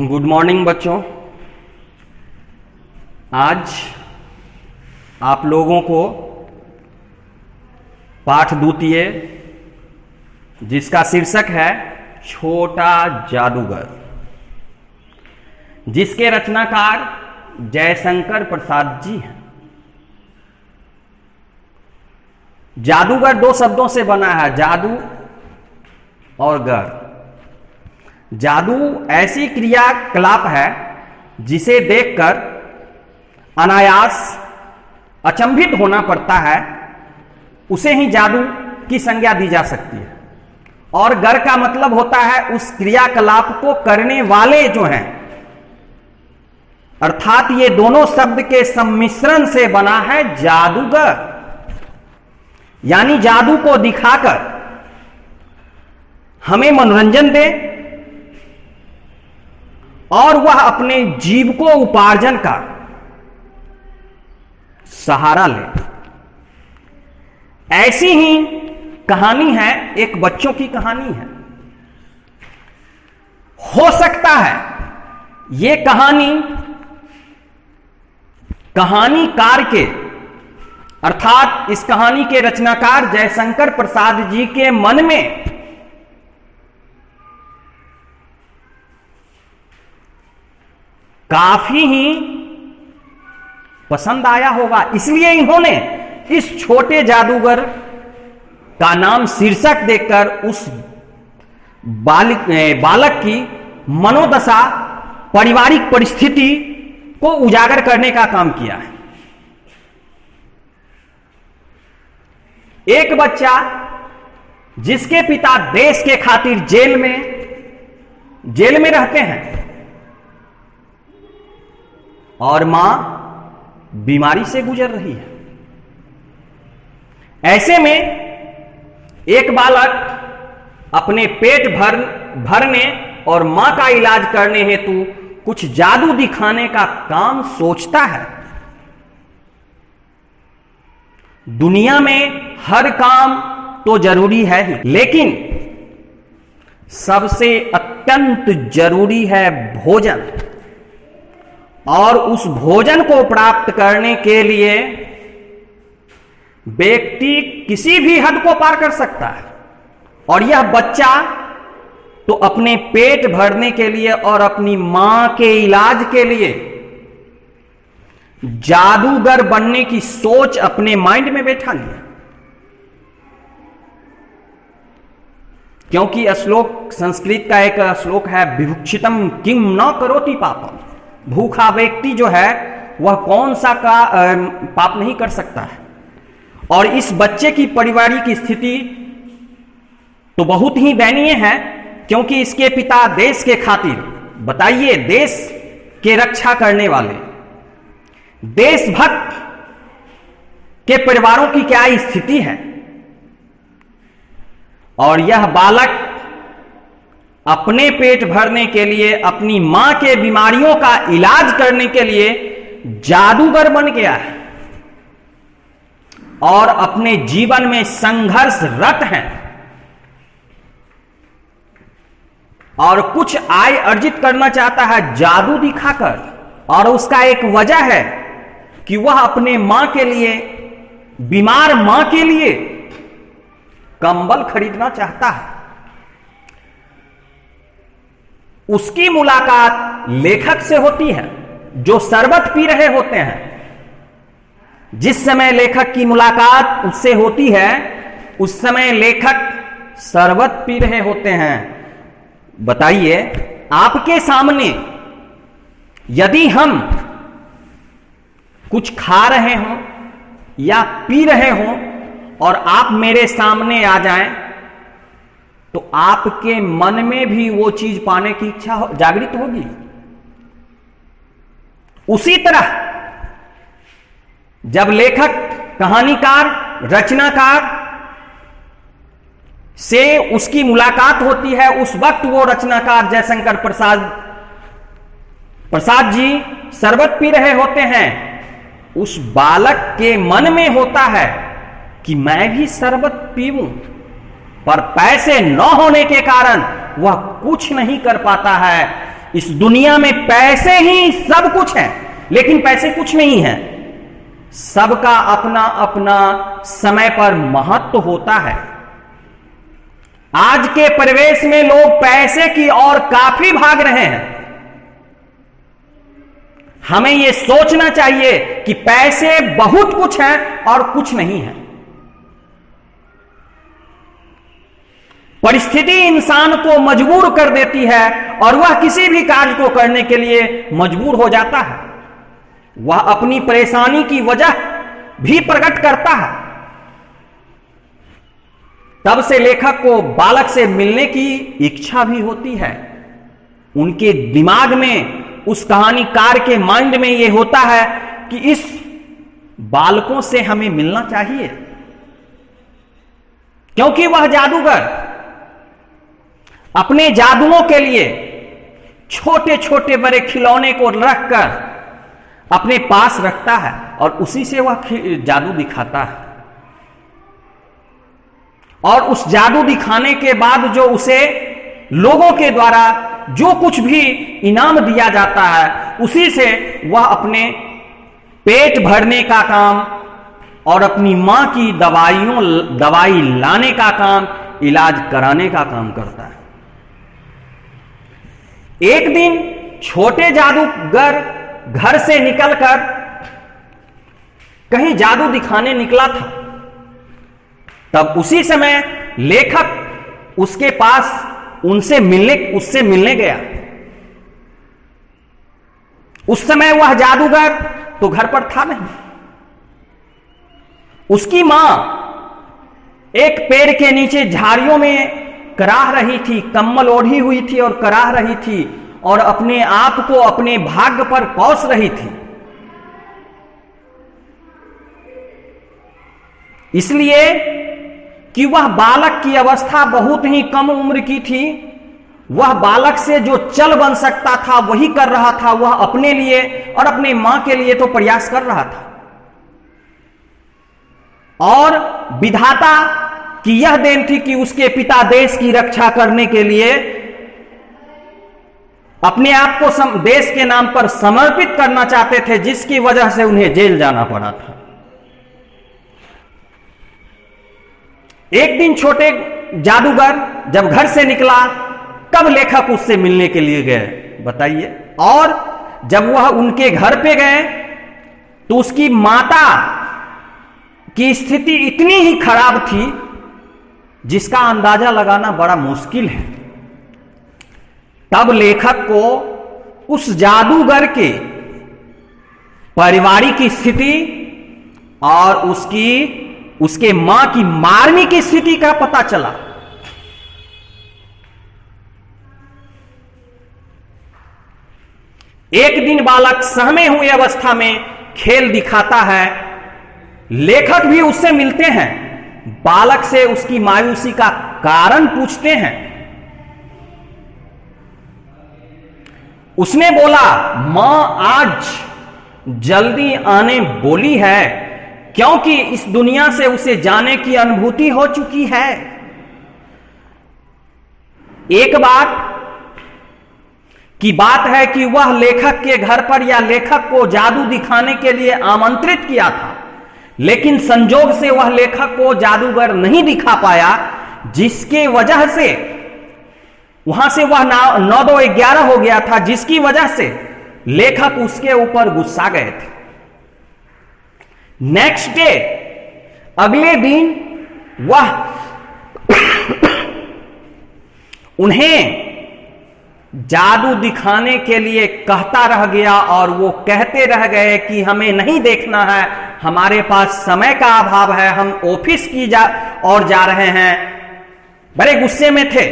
Good morning बच्चों। आज आप लोगों को पाठ द्वितीय जिसका शीर्षक है छोटा जादूगर, जिसके रचनाकार जयशंकर प्रसाद जी हैं। जादूगर दो शब्दों से बना है, जादू और गर। जादू ऐसी क्रियाकलाप है जिसे देखकर अनायास अचंभित होना पड़ता है, उसे ही जादू की संज्ञा दी जा सकती है। और गर का मतलब होता है उस क्रियाकलाप को करने वाले जो हैं, अर्थात ये दोनों शब्द के सम्मिश्रण से बना है जादूगर। यानी जादू को दिखाकर हमें मनोरंजन दे और वह अपने जीविको उपार्जन का सहारा ले। ऐसी ही कहानी है, एक बच्चों की कहानी है। हो सकता है ये कहानीकार के अर्थात इस कहानी के रचनाकार जयशंकर प्रसाद जी के मन में काफी ही पसंद आया होगा, इसलिए इन्होंने इस छोटे जादूगर का नाम शीर्षक देकर उस बालक की मनोदशा, पारिवारिक परिस्थिति को उजागर करने का काम किया है। एक बच्चा जिसके पिता देश के खातिर जेल में रहते हैं और मां बीमारी से गुजर रही है। ऐसे में एक बालक अपने पेट भरने और मां का इलाज करने हेतु कुछ जादू दिखाने का काम सोचता है। दुनिया में हर काम तो जरूरी है ही, लेकिन सबसे अत्यंत जरूरी है भोजन। और उस भोजन को प्राप्त करने के लिए व्यक्ति किसी भी हद को पार कर सकता है। और यह बच्चा तो अपने पेट भरने के लिए और अपनी मां के इलाज के लिए जादूगर बनने की सोच अपने माइंड में बैठा लिया। क्योंकि श्लोक, संस्कृत का एक श्लोक है, विभुक्षितम किम न करोति पापम। भूखा व्यक्ति जो है वह कौन सा पाप नहीं कर सकता है। और इस बच्चे की पारिवारिक स्थिति तो बहुत ही दयनीय है, क्योंकि इसके पिता देश के खातिर, बताइए, देश के रक्षा करने वाले देशभक्त के परिवारों की क्या स्थिति है। और यह बालक अपने पेट भरने के लिए, अपनी मां के बीमारियों का इलाज करने के लिए जादूगर बन गया है और अपने जीवन में संघर्षरत है और कुछ आय अर्जित करना चाहता है जादू दिखाकर। और उसका एक वजह है कि वह अपने मां के लिए, बीमार मां के लिए कंबल खरीदना चाहता है। उसकी मुलाकात लेखक से होती है जो शरबत पी रहे होते हैं। जिस समय लेखक की मुलाकात उससे होती है उस समय लेखक शरबत पी रहे होते हैं। बताइए, आपके सामने यदि हम कुछ खा रहे हों या पी रहे हों और आप मेरे सामने आ जाएं, तो आपके मन में भी वो चीज पाने की इच्छा जागृत होगी। उसी तरह जब लेखक, कहानीकार, रचनाकार से उसकी मुलाकात होती है, उस वक्त वो रचनाकार जयशंकर प्रसाद जी शरबत पी रहे होते हैं। उस बालक के मन में होता है कि मैं भी शरबत पीऊं, पर पैसे न होने के कारण वह कुछ नहीं कर पाता है। इस दुनिया में पैसे ही सब कुछ है, लेकिन पैसे कुछ नहीं है। सबका अपना अपना समय पर महत्व होता है। आज के परिवेश में लोग पैसे की ओर काफी भाग रहे हैं। हमें यह सोचना चाहिए कि पैसे बहुत कुछ है और कुछ नहीं है। परिस्थिति इंसान को मजबूर कर देती है और वह किसी भी कार्य को करने के लिए मजबूर हो जाता है। वह अपनी परेशानी की वजह भी प्रकट करता है। तब से लेखक को बालक से मिलने की इच्छा भी होती है। उनके दिमाग में, उस कहानीकार के माइंड में यह होता है कि इस बालकों से हमें मिलना चाहिए, क्योंकि वह जादूगर अपने जादुओं के लिए छोटे छोटे बड़े खिलौने को रखकर अपने पास रखता है और उसी से वह जादू दिखाता है। और उस जादू दिखाने के बाद जो उसे लोगों के द्वारा जो कुछ भी इनाम दिया जाता है, उसी से वह अपने पेट भरने का काम और अपनी मां की दवाई लाने का काम, इलाज कराने का काम करता है। एक दिन छोटे जादूगर घर से निकलकर कहीं जादू दिखाने निकला था। तब उसी समय लेखक उसके पास उससे मिलने गया। उस समय वह जादूगर तो घर पर था नहीं। उसकी मां एक पेड़ के नीचे झाड़ियों में कराह रही थी, कम्बल ओढ़ी हुई थी और कराह रही थी और अपने आप को अपने भाग्य पर पौस रही थी। इसलिए कि वह बालक की अवस्था बहुत ही कम उम्र की थी। वह बालक से जो चल बन सकता था वही कर रहा था। वह अपने लिए और अपने मां के लिए तो प्रयास कर रहा था। और विधाता की यह देन थी कि उसके पिता देश की रक्षा करने के लिए अपने आप को देश के नाम पर समर्पित करना चाहते थे, जिसकी वजह से उन्हें जेल जाना पड़ा था। एक दिन छोटे जादूगर जब घर से निकला, कब लेखक उससे मिलने के लिए गए बताइए। और जब वह उनके घर पे गए तो उसकी माता की स्थिति इतनी ही खराब थी जिसका अंदाजा लगाना बड़ा मुश्किल है। तब लेखक को उस जादूगर के पारिवारिक स्थिति और उसके मां की मार्मिक स्थिति का पता चला। एक दिन बालक सहमे हुए अवस्था में खेल दिखाता है। लेखक भी उससे मिलते हैं। बालक से उसकी मायूसी का कारण पूछते हैं। उसने बोला, मां आज जल्दी आने बोली है, क्योंकि इस दुनिया से उसे जाने की अनुभूति हो चुकी है। एक बार की बात है कि वह लेखक के घर पर या लेखक को जादू दिखाने के लिए आमंत्रित किया था, लेकिन संजोग से वह लेखक को जादूगर नहीं दिखा पाया, जिसके वजह से वहां से वह 9-11 हो गया था, जिसकी वजह से लेखक उसके ऊपर गुस्सा गए थे। नेक्स्ट डे, अगले दिन वह उन्हें जादू दिखाने के लिए कहता रह गया और वो कहते रह गए कि हमें नहीं देखना है, हमारे पास समय का अभाव है, हम ऑफिस की और जा रहे हैं। बड़े गुस्से में थे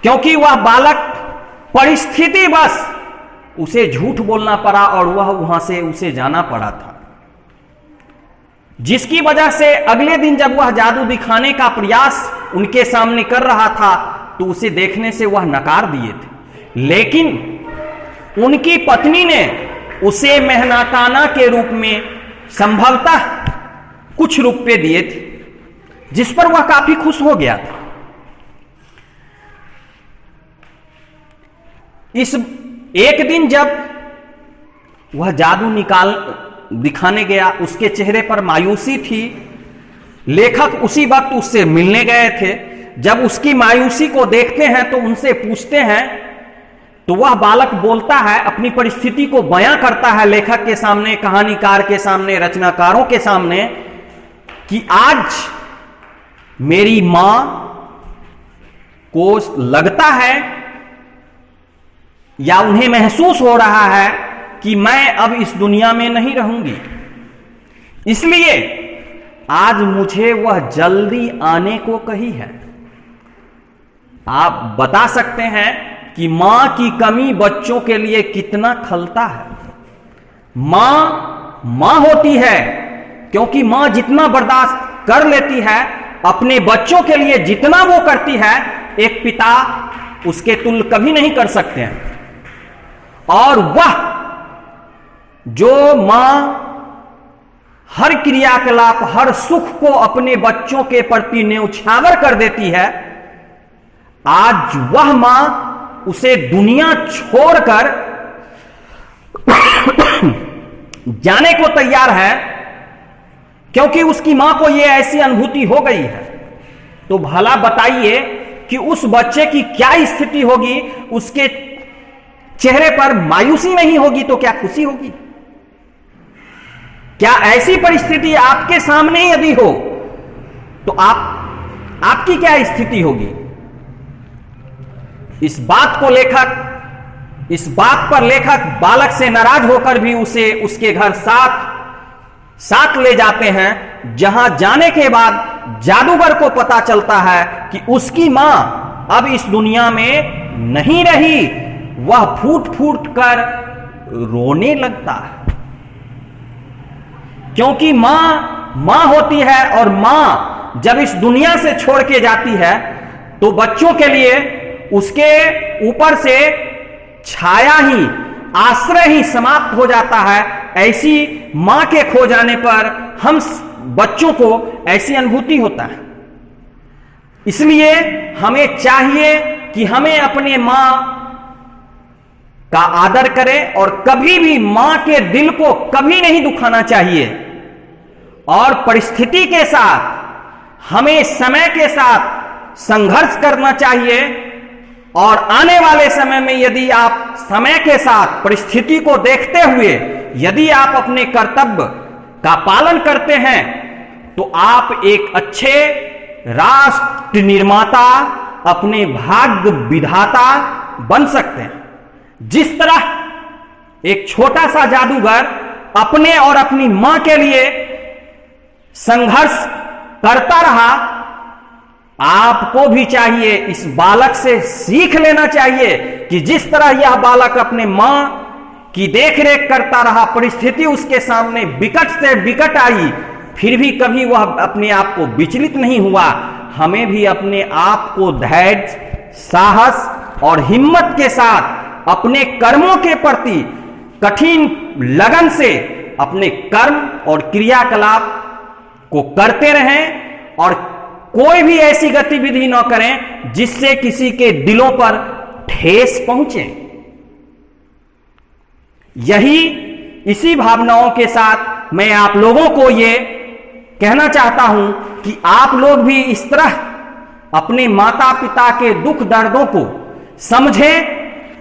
क्योंकि वह बालक परिस्थिति बस उसे झूठ बोलना पड़ा और वह वहां से उसे जाना पड़ा था, जिसकी वजह से अगले दिन जब वह जादू दिखाने का प्रयास उनके सामने कर रहा था तो उसे देखने से वह नकार दिए थे। लेकिन उनकी पत्नी ने उसे मेहनताना के रूप में संभवतः कुछ रुपए दिए थे, जिस पर वह काफी खुश हो गया था। इस एक दिन जब वह जादू दिखाने गया, उसके चेहरे पर मायूसी थी। लेखक उसी वक्त उससे मिलने गए थे। जब उसकी मायूसी को देखते हैं तो उनसे पूछते हैं, तो वह बालक बोलता है, अपनी परिस्थिति को बयां करता है लेखक के सामने, कहानीकार के सामने, रचनाकारों के सामने, कि आज मेरी मां को लगता है या उन्हें महसूस हो रहा है कि मैं अब इस दुनिया में नहीं रहूंगी, इसलिए आज मुझे वह जल्दी आने को कही है। आप बता सकते हैं कि मां की कमी बच्चों के लिए कितना खलता है। मां होती है क्योंकि मां जितना बर्दाश्त कर लेती है, अपने बच्चों के लिए जितना वो करती है, एक पिता उसके तुल्य कभी नहीं कर सकते हैं। और वह जो मां हर क्रियाकलाप, हर सुख को अपने बच्चों के प्रति न्यौछावर कर देती है, आज वह मां उसे दुनिया छोड़कर जाने को तैयार है, क्योंकि उसकी मां को यह ऐसी अनुभूति हो गई है। तो भला बताइए कि उस बच्चे की क्या स्थिति होगी? उसके चेहरे पर मायूसी नहीं होगी तो क्या खुशी होगी? क्या ऐसी परिस्थिति आपके सामने यदि हो तो आपकी क्या स्थिति होगी? इस बात पर लेखक बालक से नाराज होकर भी उसे उसके घर साथ ले जाते हैं, जहां जाने के बाद जादूगर को पता चलता है कि उसकी मां अब इस दुनिया में नहीं रही। वह फूट फूट कर रोने लगता है, क्योंकि मां होती है, और मां जब इस दुनिया से छोड़ के जाती है तो बच्चों के लिए उसके ऊपर से छाया ही, आश्रय ही समाप्त हो जाता है। ऐसी मां के खो जाने पर हम बच्चों को ऐसी अनुभूति होता है। इसलिए हमें चाहिए कि हमें अपने मां का आदर करें और कभी भी मां के दिल को कभी नहीं दुखाना चाहिए। और परिस्थिति के साथ, हमें समय के साथ संघर्ष करना चाहिए। और आने वाले समय में यदि आप समय के साथ परिस्थिति को देखते हुए यदि आप अपने कर्तव्य का पालन करते हैं तो आप एक अच्छे राष्ट्र निर्माता, अपने भाग्य विधाता बन सकते हैं। जिस तरह एक छोटा सा जादूगर अपने और अपनी मां के लिए संघर्ष करता रहा, आपको भी चाहिए इस बालक से सीख लेना चाहिए कि जिस तरह यह बालक अपने मां की देखरेख करता रहा, परिस्थिति उसके सामने विकट से विकट आई, फिर भी कभी वह अपने आप को विचलित नहीं हुआ। हमें भी अपने आप को धैर्य, साहस और हिम्मत के साथ अपने कर्मों के प्रति कठिन लगन से अपने कर्म और क्रियाकलाप को करते रहें और कोई भी ऐसी गतिविधि न करें जिससे किसी के दिलों पर ठेस पहुंचे। इसी भावनाओं के साथ मैं आप लोगों को ये कहना चाहता हूं कि आप लोग भी इस तरह अपने माता पिता के दुख दर्दों को समझें,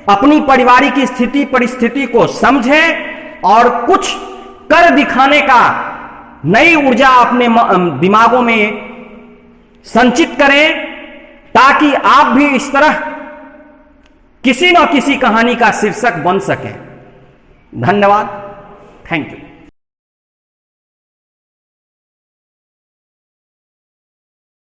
अपनी पारिवारिक स्थिति परिस्थिति को समझें और कुछ कर दिखाने का नई ऊर्जा अपने दिमागों में संचित करें, ताकि आप भी इस तरह किसी न किसी कहानी का शीर्षक बन सकें। धन्यवाद। Thank you.